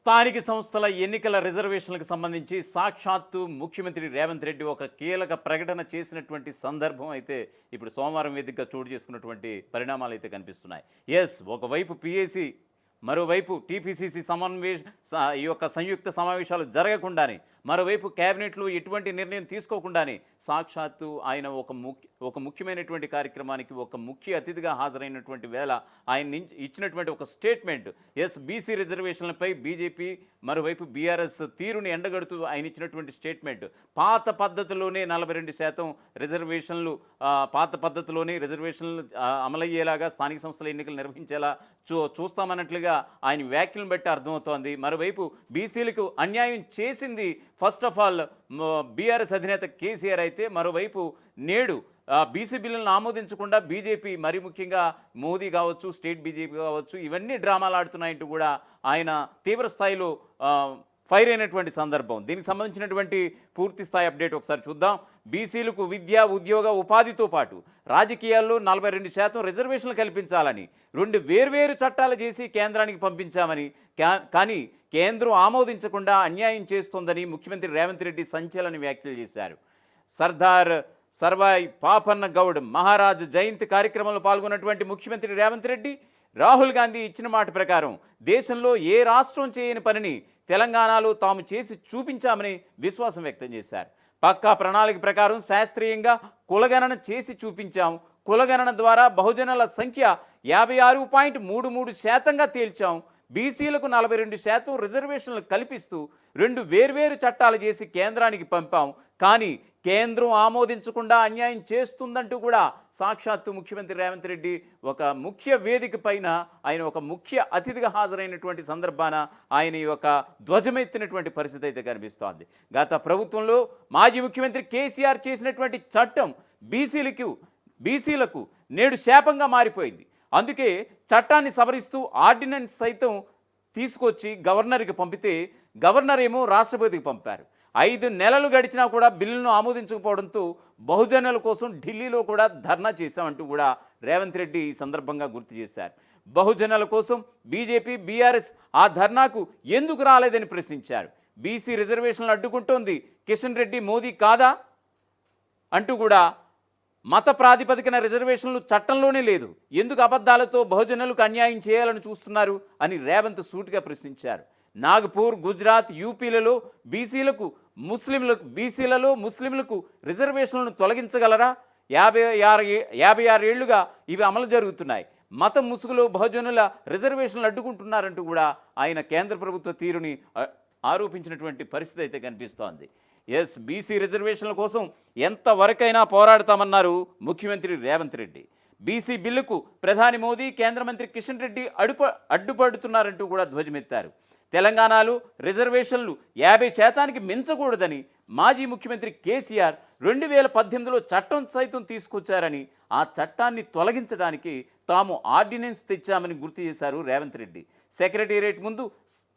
స్థానిక సంస్థల ఎన్నికల రిజర్వేషన్లకు సంబంధించి సాక్షాత్తు ముఖ్యమంత్రి రేవంత్ రెడ్డి ఒక కీలక ప్రకటన చేసినటువంటి సందర్భం అయితే ఇప్పుడు సోమవారం వేదికగా చోటు చేసుకున్నటువంటి పరిణామాలు అయితే కనిపిస్తున్నాయి. ఒకవైపు పిఏసీ, మరోవైపు టీపీసీసీ ఈ యొక్క సంయుక్త సమావేశాలు జరగకుండానే, మరోవైపు కేబినెట్లో ఎటువంటి నిర్ణయం తీసుకోకుండానే సాక్షాత్తు ఆయన ఒక ముఖ్యమైనటువంటి కార్యక్రమానికి ఒక ముఖ్య అతిథిగా హాజరైనటువంటి వేళ ఆయన ఇచ్చినటువంటి ఒక స్టేట్మెంట్, బీసీ రిజర్వేషన్లపై బీజేపీ, మరోవైపు బీఆర్ఎస్ తీరుని ఎండగడుతూ ఆయన ఇచ్చినటువంటి స్టేట్మెంట్, పాత పద్ధతిలోనే 42% రిజర్వేషన్లు, పాత పద్ధతిలోనే రిజర్వేషన్లు అమలయ్యేలాగా స్థానిక సంస్థల ఎన్నికలు నిర్వహించేలా చూస్తామన్నట్లుగా ఆయన వ్యాఖ్యలను బట్టి అర్థమవుతోంది. మరోవైపు బీసీలకు అన్యాయం చేసింది ఫస్ట్ ఆఫ్ ఆల్ బీఆర్ఎస్ అధినేత కేసీఆర్ అయితే, మరోవైపు నేడు బీసీ బిల్లులను ఆమోదించకుండా బీజేపీ, మరి ముఖ్యంగా మోదీ కావచ్చు, స్టేట్ బీజేపీ కావచ్చు, ఇవన్నీ డ్రామాలు ఆడుతున్నాయంటూ కూడా ఆయన తీవ్ర స్థాయిలో ఫైర్ అయినటువంటి సందర్భం. దీనికి సంబంధించినటువంటి పూర్తి స్థాయి అప్డేట్ ఒకసారి చూద్దాం. బీసీలకు విద్య, ఉద్యోగ, ఉపాధితో పాటు రాజకీయాల్లో 42% రిజర్వేషన్లు కల్పించాలని 2 వేర్వేరు చట్టాలు చేసి కేంద్రానికి పంపించామని, కానీ కేంద్రం ఆమోదించకుండా అన్యాయం చేస్తోందని ముఖ్యమంత్రి రేవంత్ రెడ్డి సంచలన వ్యాఖ్యలు చేశారు. సర్దార్ సర్వాయి పాపన్న గౌడ్ మహారాజ్ జయంతి కార్యక్రమంలో పాల్గొన్నటువంటి ముఖ్యమంత్రి రేవంత్ రెడ్డి, రాహుల్ గాంధీ ఇచ్చిన మాట ప్రకారం దేశంలో ఏ రాష్ట్రం చేయని పనిని తెలంగాణలో తాము చేసి చూపించామని విశ్వాసం వ్యక్తం చేశారు. పక్కా ప్రణాళిక ప్రకారం శాస్త్రీయంగా కులగణన చేసి చూపించాం. కులగణన ద్వారా బహుజనుల సంఖ్య 56.33%గా తేల్చాం. బీసీలకు 42% రిజర్వేషన్లు కల్పిస్తూ 2 వేర్వేరు చట్టాలు చేసి కేంద్రానికి పంపాం. కానీ కేంద్రం ఆమోదించకుండా అన్యాయం చేస్తుందంటూ కూడా సాక్షాత్తు ముఖ్యమంత్రి రేవంత్ రెడ్డి ఒక ముఖ్య వేదిక పైన ఆయన ఒక ముఖ్య అతిథిగా హాజరైనటువంటి సందర్భాన ఆయన ఈ యొక్క ధ్వజమెత్తినటువంటి పరిస్థితి అయితే కనిపిస్తోంది. గత ప్రభుత్వంలో మాజీ ముఖ్యమంత్రి కేసీఆర్ చేసినటువంటి చట్టం బీసీలకు నేడు శాపంగా మారిపోయింది. అందుకే చట్టాన్ని సవరిస్తూ ఆర్డినెన్స్ సైతం తీసుకొచ్చి గవర్నర్కి పంపితే, గవర్నర్ ఏమో రాష్ట్రపతికి పంపారు. 5 నెలలు గడిచినా కూడా బిల్లును ఆమోదించకపోవడంతో బహుజనుల కోసం ఢిల్లీలో కూడా ధర్నా చేశామంటూ కూడా రేవంత్ రెడ్డి ఈ సందర్భంగా గుర్తు చేశారు. బహుజనుల కోసం బీజేపీ, బీఆర్ఎస్ ఆ ధర్నాకు ఎందుకు రాలేదని ప్రశ్నించారు. బీసీ రిజర్వేషన్లు అడ్డుకుంటోంది కిషన్ రెడ్డి, మోదీ కాదా అంటూ కూడా, మత ప్రాతిపదికన రిజర్వేషన్లు చట్టంలోనే లేదు, ఎందుకు అబద్ధాలతో బహుజనులకు అన్యాయం చేయాలని చూస్తున్నారు అని రేవంత్ సూటిగా ప్రశ్నించారు. నాగపూర్, గుజరాత్, యూపీలలో బీసీలలో ముస్లింలకు రిజర్వేషన్లను తొలగించగలరా? 56 ఏళ్లుగా ఇవి అమలు జరుగుతున్నాయి. మతం ముసుగులో బహుజనుల రిజర్వేషన్లు అడ్డుకుంటున్నారంటూ కూడా ఆయన కేంద్ర ప్రభుత్వ తీరుని ఆరోపించినటువంటి పరిస్థితి అయితే కనిపిస్తోంది. బీసీ రిజర్వేషన్ల కోసం ఎంతవరకైనా పోరాడతామన్నారు ముఖ్యమంత్రి రేవంత్ రెడ్డి. బీసీ బిల్లుకు ప్రధాని మోదీ, కేంద్ర మంత్రి కిషన్ రెడ్డి అడ్డుపడుతున్నారంటూ కూడా ధ్వజమెత్తారు. తెలంగాణలో రిజర్వేషన్లు 50%కి మించకూడదని మాజీ ముఖ్యమంత్రి కేసీఆర్ 2018లో చట్టం సైతం తీసుకొచ్చారని, ఆ చట్టాన్ని తొలగించడానికి తాము ఆర్డినెన్స్ తెచ్చామని గుర్తు చేశారు రేవంత్ రెడ్డి. సెక్రటేరియట్ ముందు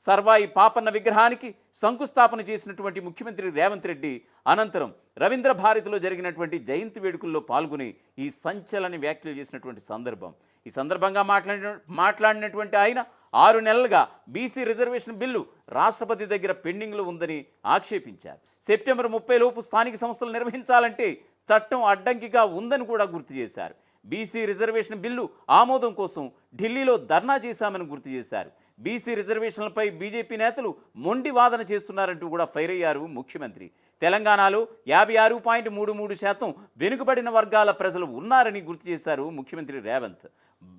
సర్వాయి పాపన్న విగ్రహానికి శంకుస్థాపన చేసినటువంటి ముఖ్యమంత్రి రేవంత్ రెడ్డి అనంతరం రవీంద్ర భారతిలో జరిగినటువంటి జయంతి వేడుకల్లో పాల్గొని ఈ సంచలన వ్యాఖ్యలు చేసినటువంటి సందర్భం. ఈ సందర్భంగా మాట్లాడినటువంటి ఆయన 6 నెలలుగా బీసీ రిజర్వేషన్ బిల్లు రాష్ట్రపతి దగ్గర పెండింగ్లో ఉందని ఆక్షేపించారు. సెప్టెంబర్ 30 లోపు స్థానిక సంస్థలు నిర్వహించాలంటే చట్టం అడ్డంకిగా ఉందని కూడా గుర్తు చేశారు. బీసీ రిజర్వేషన్ బిల్లు ఆమోదం కోసం ఢిల్లీలో ధర్నా చేశామని గుర్తు చేశారు. బీసీ రిజర్వేషన్లపై బీజేపీ నేతలు మొండి వాదన చేస్తున్నారంటూ కూడా ఫైర్ అయ్యారు ముఖ్యమంత్రి. తెలంగాణలో 56.33% వెనుకబడిన వర్గాల ప్రజలు ఉన్నారని గుర్తు చేశారు ముఖ్యమంత్రి రేవంత్.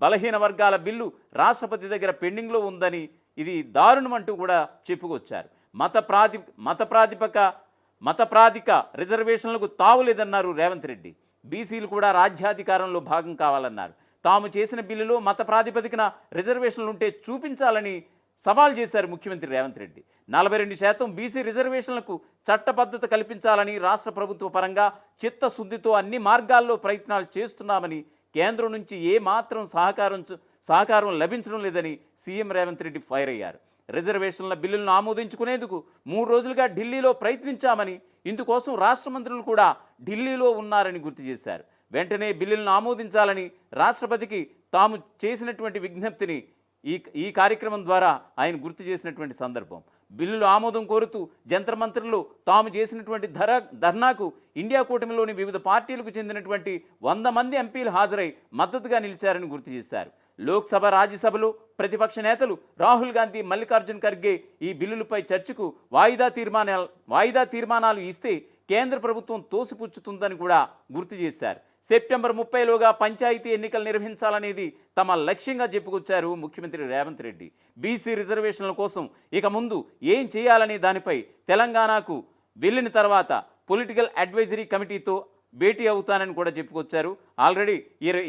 బలహీన వర్గాల బిల్లు రాష్ట్రపతి దగ్గర పెండింగ్లో ఉందని, ఇది దారుణం అంటూ కూడా చెప్పుకొచ్చారు. మత ప్రాతిక రిజర్వేషన్లకు తావులేదన్నారు రేవంత్ రెడ్డి. బీసీలు కూడా రాజ్యాధికారంలో భాగం కావాలన్నారు. తాము చేసిన బిల్లులో మత ప్రాతిపదికన రిజర్వేషన్లు ఉంటే చూపించాలని సవాల్ చేశారు ముఖ్యమంత్రి రేవంత్ రెడ్డి. 42% బీసీ రిజర్వేషన్లకు చట్టబద్ధత కల్పించాలని రాష్ట్ర ప్రభుత్వ పరంగా చిత్తశుద్ధితో అన్ని మార్గాల్లో ప్రయత్నాలు చేస్తున్నామని, కేంద్రం నుంచి ఏ మాత్రం సహకారం లభించడం లేదని సీఎం రేవంత్ రెడ్డి ఫైర్ అయ్యారు. రిజర్వేషన్ల బిల్లులను ఆమోదించుకునేందుకు 3 రోజులుగా ఢిల్లీలో ప్రయత్నించామని, ఇందుకోసం రాష్ట్ర మంత్రులు కూడా ఢిల్లీలో ఉన్నారని గుర్తు చేశారు. వెంటనే బిల్లులను ఆమోదించాలని రాష్ట్రపతికి తాము చేసినటువంటి విజ్ఞప్తిని ఈ ఈ కార్యక్రమం ద్వారా ఆయన గుర్తు చేసినటువంటి సందర్భం. బిల్లులు ఆమోదం కోరుతూ జంతర్ మంత్రులు తాము చేసినటువంటి ధర్నాకు ఇండియా కూటమిలోని వివిధ పార్టీలకు చెందినటువంటి 100 మంది ఎంపీలు హాజరై మద్దతుగా నిలిచారని గుర్తు చేశారు. లోక్సభ, రాజ్యసభలో ప్రతిపక్ష నేతలు రాహుల్ గాంధీ, మల్లికార్జున్ ఖర్గే ఈ బిల్లులపై చర్చకు వాయిదా తీర్మానాలు ఇస్తే కేంద్ర ప్రభుత్వం తోసిపుచ్చుతుందని కూడా గుర్తు చేశారు. సెప్టెంబర్ 30లోగా పంచాయతీ ఎన్నికలు నిర్వహించాలనేది తమ లక్ష్యంగా చెప్పుకొచ్చారు ముఖ్యమంత్రి రేవంత్ రెడ్డి. బీసీ రిజర్వేషన్ల కోసం ఇక ముందు ఏం చేయాలనే దానిపై తెలంగాణకు వెళ్ళిన తర్వాత పొలిటికల్ అడ్వైజరీ కమిటీతో భేటీ అవుతానని కూడా చెప్పుకొచ్చారు. ఆల్రెడీ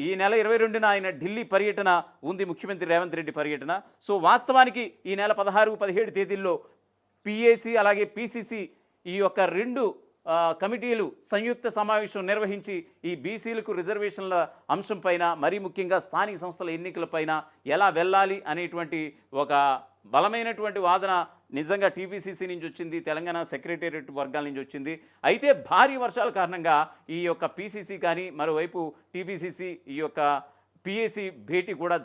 ఈ నెల 22న ఆయన ఢిల్లీ పర్యటన ఉంది, ముఖ్యమంత్రి రేవంత్ రెడ్డి పర్యటన. సో వాస్తవానికి ఈ నెల 16, 17 తేదీల్లో పిఏసి అలాగే పిసిసి ఈ యొక్క 2 కమిటీలు సంయుక్త సమావేశం నిర్వహించి ఈ బీసీలకు రిజర్వేషన్ల అంశం పైన, మరీ ముఖ్యంగా స్థానిక సంస్థల ఎన్నికలపైన ఎలా వెళ్ళాలి అనేటువంటి ఒక బలమైనటువంటి వాదన నిజంగా టీపీసీసీ నుంచి వచ్చింది, తెలంగాణ సెక్రటేరియట్ వర్గాల నుంచి వచ్చింది. అయితే భారీ వర్షాల కారణంగా ఈ యొక్క పీసీసీ కానీ మరోవైపు టీపీసీసీ ఈ యొక్క పిఏసీ భేటీ కూడా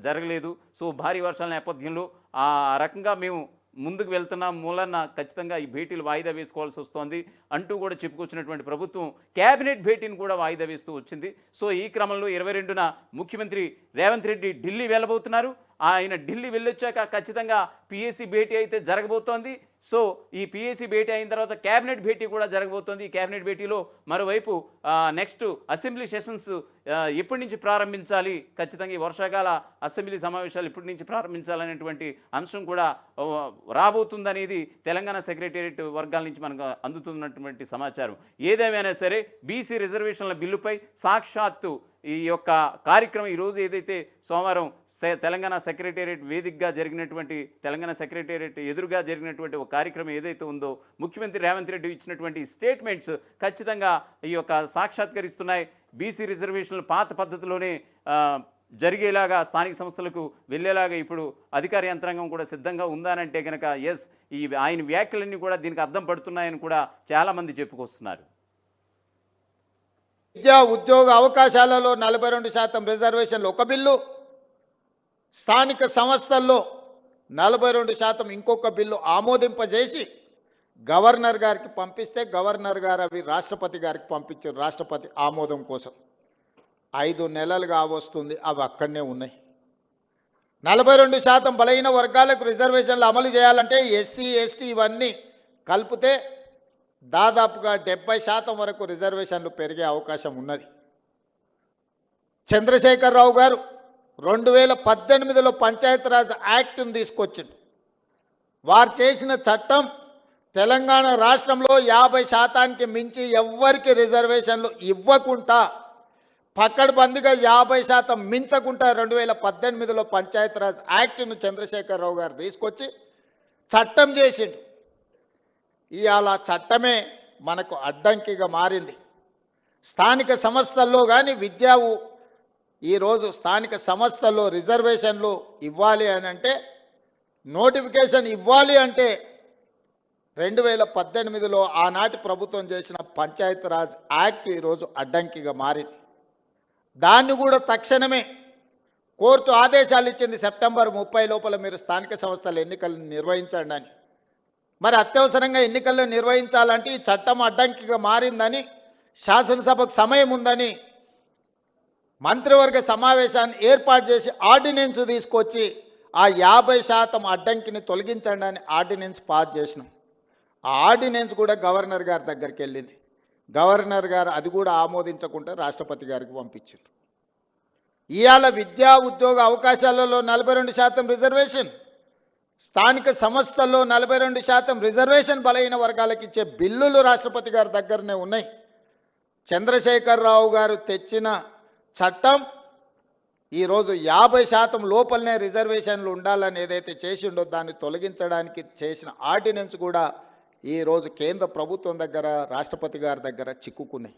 జరగలేదు. సో భారీ వర్షాల నేపథ్యంలో ఆ రకంగా మేము ముందుకు వెళ్తున్న మూలన ఖచ్చితంగా ఈ భేటీలు వాయిదా వేసుకోవాల్సి వస్తోంది అంటూ కూడా చెప్పుకొచ్చినటువంటి ప్రభుత్వం క్యాబినెట్ భేటీని కూడా వాయిదా వేస్తూ వచ్చింది. సో ఈ క్రమంలో 22న ముఖ్యమంత్రి రేవంత్ రెడ్డి ఢిల్లీ వెళ్ళబోతున్నారు. ఆయన ఢిల్లీ వెళ్ళొచ్చాక ఖచ్చితంగా పిఏసీ భేటీ అయితే జరగబోతోంది. సో ఈ పిఏసీ భేటీ అయిన తర్వాత క్యాబినెట్ భేటీ కూడా జరగబోతోంది. ఈ క్యాబినెట్ భేటీలో మరోవైపు నెక్స్ట్ అసెంబ్లీ సెషన్స్ ఎప్పటి నుంచి ప్రారంభించాలి, ఖచ్చితంగా ఈ వర్షాకాల అసెంబ్లీ సమావేశాలు ఎప్పటి నుంచి ప్రారంభించాలనేటువంటి అంశం కూడా రాబోతుందనేది తెలంగాణ సెక్రటేరియట్ వర్గాల నుంచి మనకు అందుతున్నటువంటి సమాచారం. ఏదేమైనా సరే బీసీ రిజర్వేషన్ల బిల్లుపై సాక్షాత్తు ఈ యొక్క కార్యక్రమం ఈరోజు ఏదైతే సోమవారం తెలంగాణ సెక్రటేరియట్ వేదికగా జరిగినటువంటి, తెలంగాణ సెక్రటేరియట్ ఎదురుగా జరిగినటువంటి ఒక కార్యక్రమం ఏదైతే ఉందో, ముఖ్యమంత్రి రేవంత్ రెడ్డి ఇచ్చినటువంటి స్టేట్మెంట్స్ ఖచ్చితంగా ఈ యొక్క సాక్షాత్కరిస్తున్నాయి. బీసీ రిజర్వేషన్లు పాత పద్ధతిలోనే జరిగేలాగా, స్థానిక సంస్థలకు వెళ్ళేలాగా ఇప్పుడు అధికార యంత్రాంగం కూడా సిద్ధంగా ఉందానంటే కనుక ఎస్, ఈ ఆయన వ్యాఖ్యలన్నీ కూడా దీనికి అర్థం పడుతున్నాయని కూడా చాలామంది చెప్పుకొస్తున్నారు. విద్యా ఉద్యోగ అవకాశాలలో 42% రిజర్వేషన్లు ఒక బిల్లు, స్థానిక సంస్థల్లో 42% ఇంకొక బిల్లు ఆమోదింపజేసి గవర్నర్ గారికి పంపిస్తే గవర్నర్ గారు అవి రాష్ట్రపతి గారికి పంపించారు రాష్ట్రపతి ఆమోదం కోసం. 5 నెలలుగా వస్తుంది, అవి అక్కడనే ఉన్నాయి. 42% బలహీన వర్గాలకు రిజర్వేషన్లు అమలు చేయాలంటే ఎస్సీ, ఎస్టీ ఇవన్నీ కలిపితే దాదాపుగా 70% వరకు రిజర్వేషన్లు పెరిగే అవకాశం ఉన్నది. చంద్రశేఖరరావు గారు 2018లో పంచాయతీరాజ్ యాక్ట్ను తీసుకొచ్చిండు. వారు చేసిన చట్టం తెలంగాణ రాష్ట్రంలో 50%కి మించి ఎవ్వరికి రిజర్వేషన్లు ఇవ్వకుండా, పక్కడబందిగా 50% మించకుండా 2018లో పంచాయతీరాజ్ యాక్ట్ను చంద్రశేఖరరావు గారు తీసుకొచ్చి చట్టం చేసిండు. ఇవాళ చట్టమే మనకు అడ్డంకిగా మారింది. స్థానిక సంస్థల్లో కానీ ఈరోజు స్థానిక సంస్థల్లో రిజర్వేషన్లు ఇవ్వాలి అని అంటే, నోటిఫికేషన్ ఇవ్వాలి అంటే 2018లో ఆనాటి ప్రభుత్వం చేసిన పంచాయతీరాజ్ యాక్ట్ ఈరోజు అడ్డంకిగా మారింది. దాన్ని కూడా తక్షణమే కోర్టు ఆదేశాలు ఇచ్చింది, సెప్టెంబర్ 30 లోపల మీరు స్థానిక సంస్థల ఎన్నికలను నిర్వహించండి అని. మరి అత్యవసరంగా ఎన్నికల్లో నిర్వహించాలంటే ఈ చట్టం అడ్డంకిగా మారిందని, శాసనసభకు సమయం ఉందని మంత్రివర్గ సమావేశాన్ని ఏర్పాటు చేసి ఆర్డినెన్స్ తీసుకొచ్చి ఆ 50% అడ్డంకిని తొలగించండి అని ఆర్డినెన్స్ పాస్ చేసినాం. ఆ ఆర్డినెన్స్ కూడా గవర్నర్ గారి దగ్గరికి వెళ్ళింది. గవర్నర్ గారు అది కూడా ఆమోదించకుండా రాష్ట్రపతి గారికి పంపించారు. ఇవాళ విద్యా ఉద్యోగ అవకాశాలలో 42% రిజర్వేషన్, స్థానిక సంస్థల్లో 42% రిజర్వేషన్ బలహీన వర్గాలకు ఇచ్చే బిల్లులు రాష్ట్రపతి గారి దగ్గరనే ఉన్నాయి. చంద్రశేఖరరావు గారు తెచ్చిన చట్టం ఈరోజు 50% లోపలనే రిజర్వేషన్లు ఉండాలని ఏదైతే చేసిండో దాన్ని తొలగించడానికి చేసిన ఆర్డినెన్స్ కూడా ఈరోజు కేంద్ర ప్రభుత్వం దగ్గర, రాష్ట్రపతి గారి దగ్గర చిక్కుకున్నాయి.